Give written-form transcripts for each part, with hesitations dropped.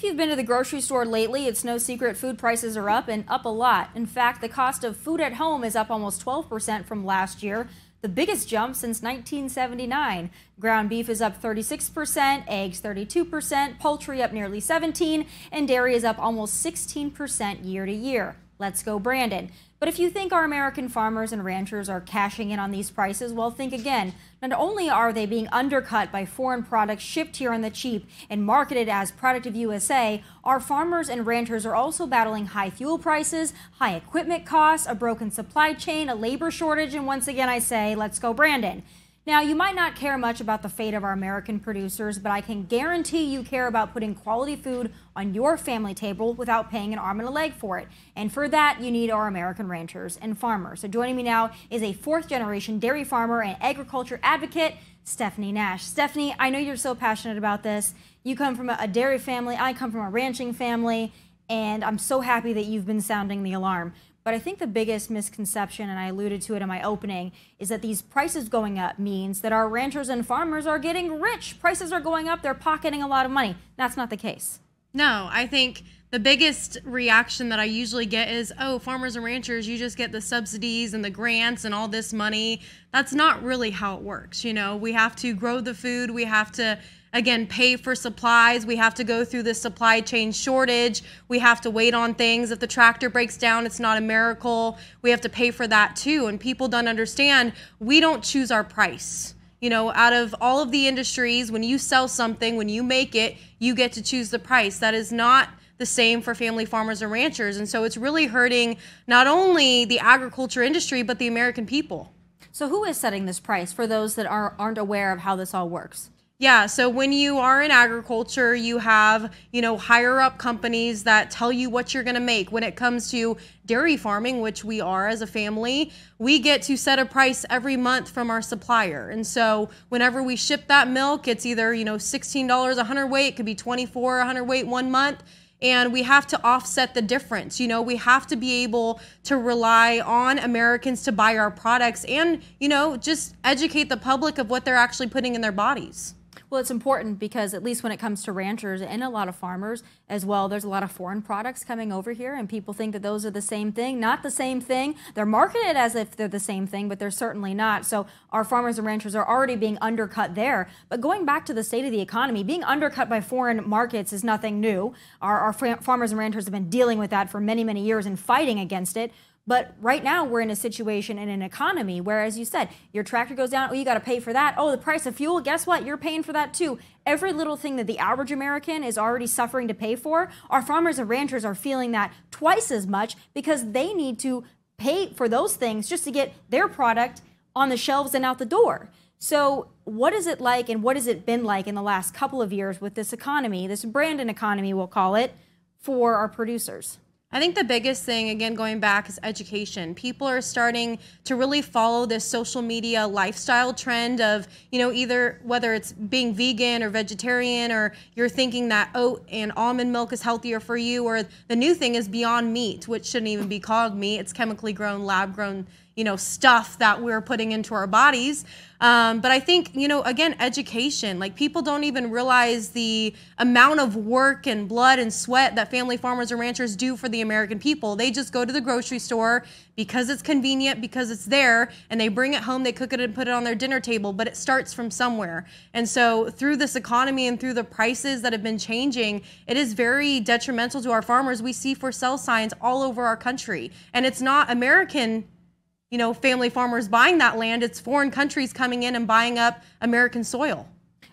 if you've been to the grocery store lately, it's no secret food prices are up and up a lot. In fact, the cost of food at home is up almost 12% from last year, the biggest jump since 1979. Ground beef is up 36%, eggs 32%, poultry up nearly 17%, and dairy is up almost 16% year to year. Let's go, Brandon. But if you think our American farmers and ranchers are cashing in on these prices, well, think again. Not only are they being undercut by foreign products shipped here on the cheap and marketed as product of USA, our farmers and ranchers are also battling high fuel prices, high equipment costs, a broken supply chain, a labor shortage, and once again I say, let's go, Brandon. Now, you might not care much about the fate of our American producers, but I can guarantee you care about putting quality food on your family table without paying an arm and a leg for it. And for that, you need our American ranchers and farmers. So joining me now is a fourth-generation dairy farmer and agriculture advocate, Stephanie Nash. Stephanie, I know you're so passionate about this. You come from a dairy family, I come from a ranching family, and I'm so happy that you've been sounding the alarm. But I think the biggest misconception, and I alluded to it in my opening, is that these prices going up means that our ranchers and farmers are getting rich. Prices are going up, they're pocketing a lot of money. That's not the case. No, I think the biggest reaction that I usually get is, oh, farmers and ranchers, you just get the subsidies and the grants and all this money. That's not really how it works. You know, we have to grow the food. We have to, again, pay for supplies. We have to go through the supply chain shortage. We have to wait on things. If the tractor breaks down, it's not a miracle. We have to pay for that too. And people don't understand, we don't choose our price. You know, out of all of the industries, when you sell something, when you make it, you get to choose the price. That is not the same for family farmers and ranchers. And so it's really hurting not only the agriculture industry, but the American people. So who is setting this price for those that aren't aware of how this all works? Yeah, so when you are in agriculture, you have, higher up companies that tell you what you're going to make. When it comes to dairy farming, which we are as a family, we get to set a price every month from our supplier. And so whenever we ship that milk, it's either, $16 a hundredweight, it could be $24 a hundredweight 1 month. And we have to offset the difference. We have to be able to rely on Americans to buy our products and, just educate the public of what they're actually putting in their bodies. Well, it's important because at least when it comes to ranchers and a lot of farmers as well, there's a lot of foreign products coming over here and people think that those are the same thing. Not the same thing. They're marketed as if they're the same thing, but they're certainly not. So our farmers and ranchers are already being undercut there. But going back to the state of the economy, being undercut by foreign markets is nothing new. Our farmers and ranchers have been dealing with that for many, many years and fighting against it. But right now we're in a situation in an economy where, as you said, your tractor goes down, oh, you got to pay for that. Oh, the price of fuel, guess what? You're paying for that too. Every little thing that the average American is already suffering to pay for, our farmers and ranchers are feeling that twice as much because they need to pay for those things just to get their product on the shelves and out the door. So what is it like and what has it been like in the last couple of years with this economy, this Brandon economy, we'll call it, for our producers? I think the biggest thing, again, going back, is education. People are starting to really follow this social media lifestyle trend of, either whether it's being vegan or vegetarian, or you're thinking that oat and almond milk is healthier for you, or the new thing is Beyond Meat, which shouldn't even be called meat. It's chemically grown, lab grown, stuff that we're putting into our bodies. But I think, again, education, like people don't even realize the amount of work and blood and sweat that family farmers and ranchers do for the American people. They just go to the grocery store because it's convenient, because it's there, and they bring it home, they cook it and put it on their dinner table, but it starts from somewhere. And so through this economy and through the prices that have been changing, it is very detrimental to our farmers. We see for sale signs all over our country, and it's not American family farmers buying that land, it's foreign countries coming in and buying up American soil.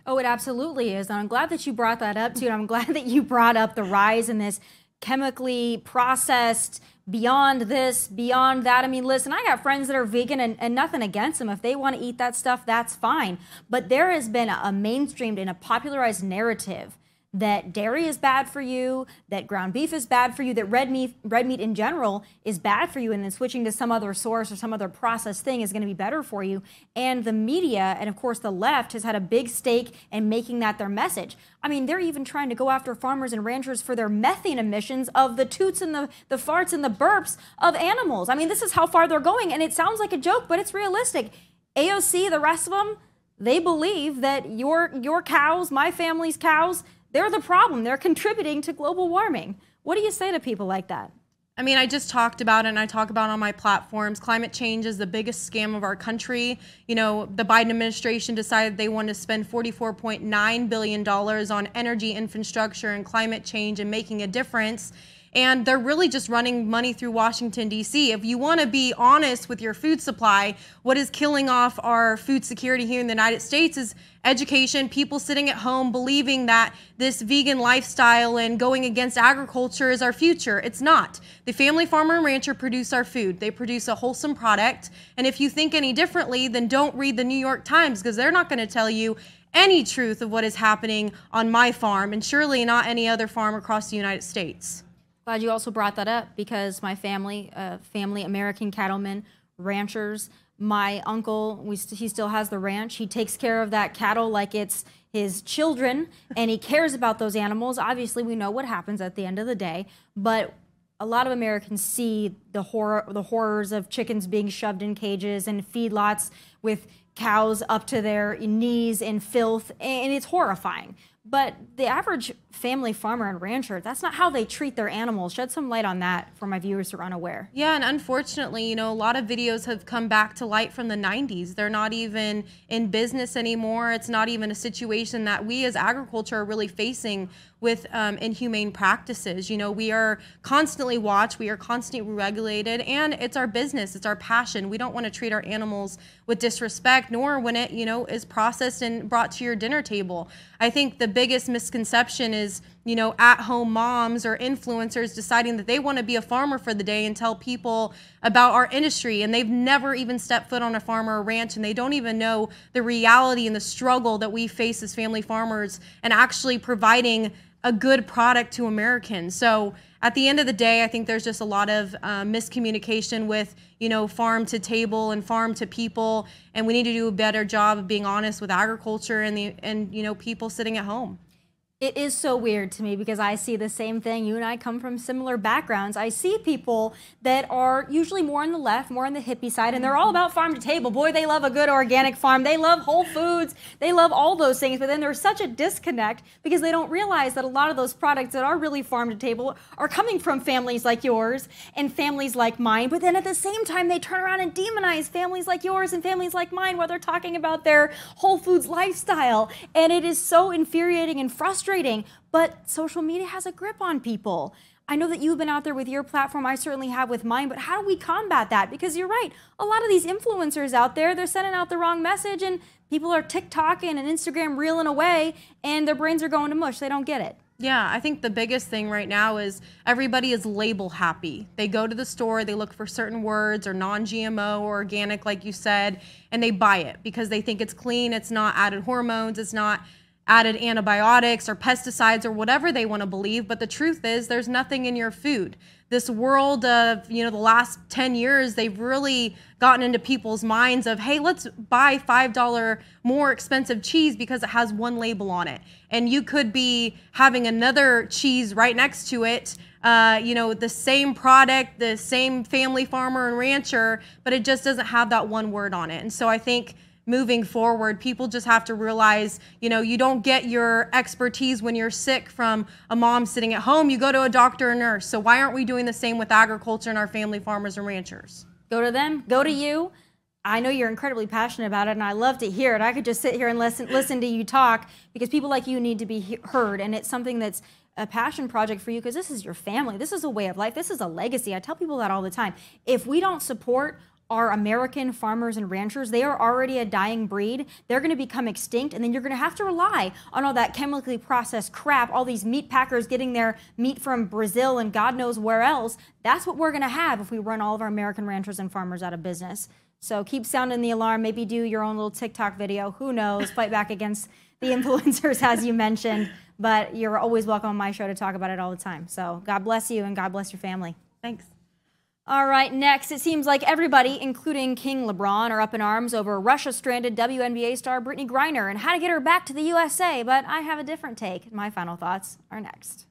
Oh, it absolutely is. And I'm glad that you brought that up too. And I'm glad that you brought up the rise in this chemically processed, beyond this, beyond that. I mean, listen, I got friends that are vegan and nothing against them. If they want to eat that stuff, that's fine. But there has been a mainstreamed and a popularized narrative that dairy is bad for you, that ground beef is bad for you, that red meat in general is bad for you, and then switching to some other source or some other processed thing is going to be better for you. And the media, and of course the left, has had a big stake in making that their message. I mean, they're even trying to go after farmers and ranchers for their methane emissions of the toots and the farts and the burps of animals. I mean, this is how far they're going, and it sounds like a joke, but it's realistic. AOC, the rest of them, they believe that your cows, my family's cows, they're the problem. They're contributing to global warming. What do you say to people like that? I mean, I just talked about it, and I talk about it on my platforms. Climate change is the biggest scam of our country. You know, the Biden administration decided they wanted to spend $44.9 billion on energy infrastructure and climate change and making a difference. And they're really just running money through Washington, D.C. If you want to be honest with your food supply, what is killing off our food security here in the United States is education, people sitting at home believing that this vegan lifestyle and going against agriculture is our future. It's not. The family farmer and rancher produce our food. They produce a wholesome product. And if you think any differently, then don't read the New York Times, because they're not going to tell you any truth of what is happening on my farm, and surely not any other farm across the United States. Glad you also brought that up, because my family, American cattlemen, ranchers, my uncle, he still has the ranch. He takes care of that cattle like it's his children, and he cares about those animals. Obviously, we know what happens at the end of the day, but a lot of Americans see the horrors of chickens being shoved in cages and feedlots with cows up to their knees in filth, and it's horrifying. But the average family farmer and rancher, that's not how they treat their animals. Shed some light on that for my viewers who are unaware. Yeah, and unfortunately, you know, a lot of videos have come back to light from the 90s. They're not even in business anymore. It's not even a situation that we as agriculture are really facing with inhumane practices. You know, we are constantly watched, we are constantly regulated, and it's our business, it's our passion. We don't want to treat our animals with disrespect, nor when it, you know, is processed and brought to your dinner table. I think the biggest misconception is, you know, at-home moms or influencers deciding that they want to be a farmer for the day and tell people about our industry, and they've never even stepped foot on a farm or a ranch, and they don't even know the reality and the struggle that we face as family farmers and actually providing a good product to Americans. So at the end of the day, I think there's just a lot of miscommunication with, you know, farm to table and farm to people, and we need to do a better job of being honest with agriculture and you know, people sitting at home. It is so weird to me, because I see the same thing. You and I come from similar backgrounds. I see people that are usually more on the left, more on the hippie side, and they're all about farm to table. Boy, they love a good organic farm. They love Whole Foods. They love all those things. But then there's such a disconnect, because they don't realize that a lot of those products that are really farm to table are coming from families like yours and families like mine. But then at the same time, they turn around and demonize families like yours and families like mine while they're talking about their Whole Foods lifestyle. And it is so infuriating and frustrating. But social media has a grip on people. I know that you've been out there with your platform. I certainly have with mine. But how do we combat that? Because you're right. A lot of these influencers out there, they're sending out the wrong message, and people are TikToking and Instagram reeling away, and their brains are going to mush. They don't get it. Yeah, I think the biggest thing right now is everybody is label happy. They go to the store, they look for certain words, or non-GMO or organic, like you said, and they buy it because they think it's clean, it's not added hormones, it's not added antibiotics or pesticides or whatever they want to believe. But the truth is, there's nothing in your food. This world of, you know, the last 10 years, they've really gotten into people's minds of, hey, let's buy $5 more expensive cheese because it has one label on it. And you could be having another cheese right next to it, you know, the same product, the same family farmer and rancher, but it just doesn't have that one word on it. And so I think moving forward, people just have to realize, you know, you don't get your expertise when you're sick from a mom sitting at home. You go to a doctor or nurse. So why aren't we doing the same with agriculture and our family farmers and ranchers? Go to them. Go to you. I know you're incredibly passionate about it, and I love to hear it. I could just sit here and listen to you talk, because people like you need to be heard, and it's something that's a passion project for you, because this is your family. This is a way of life. This is a legacy. I tell people that all the time. If we don't support our American farmers and ranchers, they are already a dying breed. They're going to become extinct, and then you're going to have to rely on all that chemically processed crap, all these meat packers getting their meat from Brazil and God knows where else. That's what we're going to have if we run all of our American ranchers and farmers out of business. So keep sounding the alarm. Maybe do your own little TikTok video. Who knows? Fight back against the influencers, as you mentioned. But you're always welcome on my show to talk about it all the time. So God bless you, and God bless your family. Thanks. All right, next, it seems like everybody, including King LeBron, are up in arms over Russia-stranded WNBA star Brittany Griner and how to get her back to the USA. But I have a different take. My final thoughts are next.